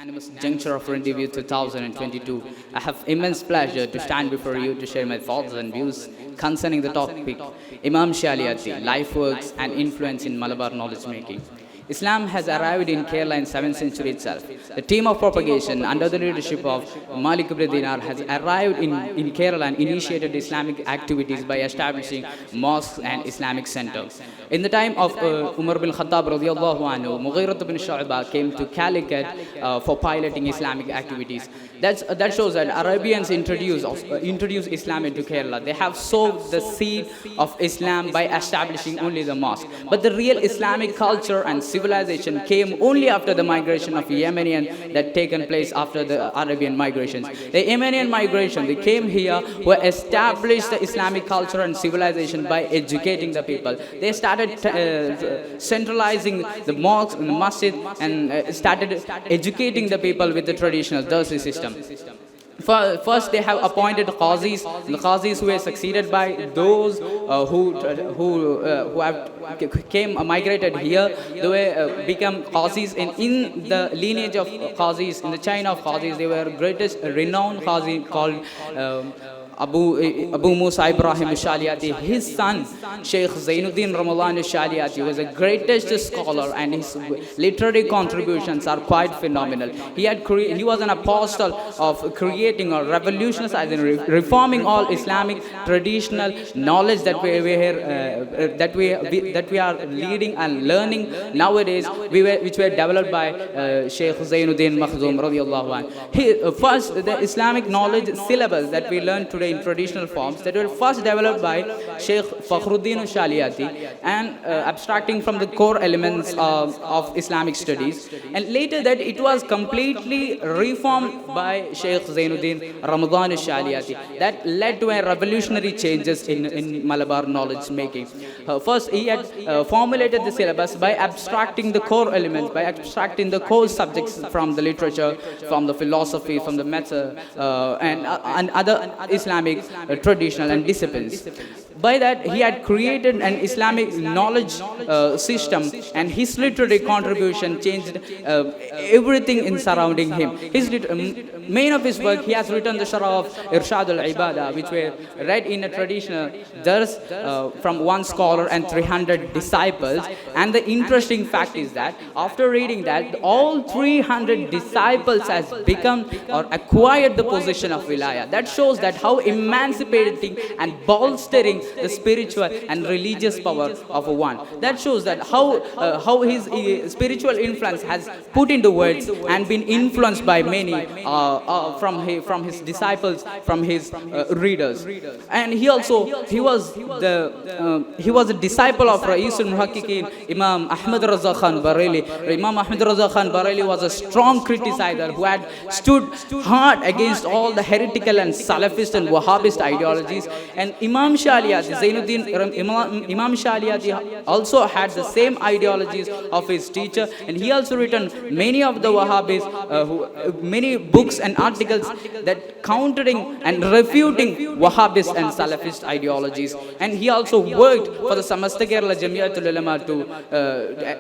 Unanimous juncture of Rendezvous 2022. I have immense pleasure to stand before you to share my thoughts and views concerning the topic Imam Shaliati, life works and influence in Malabar knowledge making. Islam has arrived in Kerala in 7th century itself. The team of propagation under the leadership of Malik ibn Dinar has arrived in Kerala and initiated Islamic activities by establishing mosques and Islamic centers. In the time of Umar bin Khattab radiallahu anhu, Mughirah bin Shu'bah came to Calicut for piloting Islamic activities. That shows that Arabians introduced Islam into Kerala. They have sowed the seed of Islam by establishing only the mosque. But the real Islamic culture and civilization came only after the migration of Yemenian that taken place after the Arabian migrations. The Yemenian migration, they came here, who established the Islamic culture and civilization by educating the people. They started centralizing the mosques and the masjid and started educating the people with the traditional Darsi system. First, they have appointed qazis. The qazis who were succeeded by those who have migrated here. They were become qazis, and in the lineage of qazis, in the chain of qazis, they were greatest renowned qazi called Abu Musa Ibrahim Shaliati. His son, Sheikh Zainuddin Ramadan Shaliati, was the greatest scholar, and his literary contributions are quite phenomenal. He was an apostle of creating or revolutionizing, reforming all Islamic traditional knowledge that we are leading and learning nowadays, which were developed by Sheikh Zainuddin Makhzum radiallahu anhu. First, the Islamic knowledge syllabus that we learn today in traditional forms, that were first developed by Sheikh Fakhruddin Shaliati, and abstracting from the core elements of Islamic studies, and later that it was completely reformed by Sheikh Zainuddin Ramadan Shaliati. That led to a revolutionary changes in Malabar knowledge making. First, he had formulated the syllabus by abstracting the core elements, by abstracting the core subjects from the literature, from the philosophy, from the method, and other Islamic traditional and disciplines. By that, he had created an Islamic knowledge system, and his literary contribution changed everything in surrounding him. Main of his work, he has written the Sharh of Irshad al-Ibadah, which were read in a traditional dars from one scholar and 300 disciples. And the interesting fact is that after reading that, all 300 disciples has become or acquired the position of Wilaya. That shows that how emancipating and bolstering the spiritual and religious power of one. That shows that how his spiritual influence has put into words and been influenced by many from his disciples, from his readers. And he was a disciple of Ra'isul Muhaqqiqin, Imam Ahmad Raza Khan Bareilly. Imam Ahmad Raza Khan Bareilly was a strong criticizer who had stood hard against all the heretical and Salafist and Wahhabist ideologies. And Imam Shaliati, Imam Shaliati also had the same ideologies of his teacher, and he also written many of the Wahhabis, many books and articles that countering and refuting Wahhabist and Salafist ideologies. And he also worked for the Samasta Kerala Jamiatul Ulama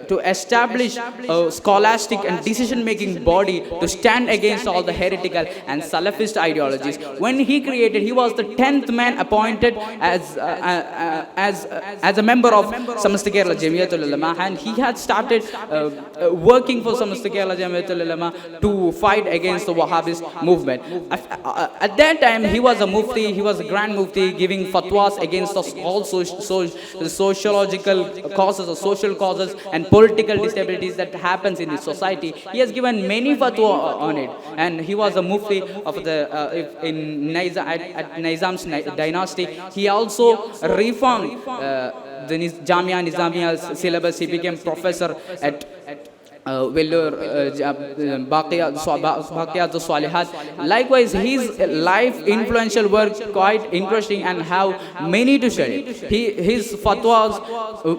to establish a scholastic and decision-making body to stand against all the heretical and Salafist ideologies. When he was the 10th man appointed as a member of Samasta Kerala Jamiatul Ulama, and he had started working for Samasta Kerala Jamiatul Ulama to fight against the Wahhabist movement. At that time, he was a mufti, he was a grand mufti, giving fatwas against all sociological causes or social causes and political instabilities that happens in the society. He has given many fatwa on it, and he was a mufti of in Nizam's dynasty. He also reformed the Jamia Nizamiya syllabus. He became professor at Vellore Baqiyat Salihat. Likewise, his life influential work quite interesting and have many to study. His fatwas,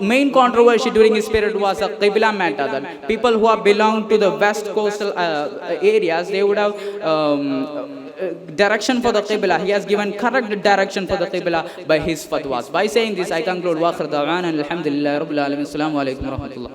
main controversy during his period was a Qibla matter. That people who have belonged to the west coastal areas, they would have direction for the Qibla. He has given correct direction for the Qibla by his fatwas. By saying this, I conclude. Wa akhir da'wana alhamdulillahi rabbil alamin. Assalamu alaikum wa rahmatullah.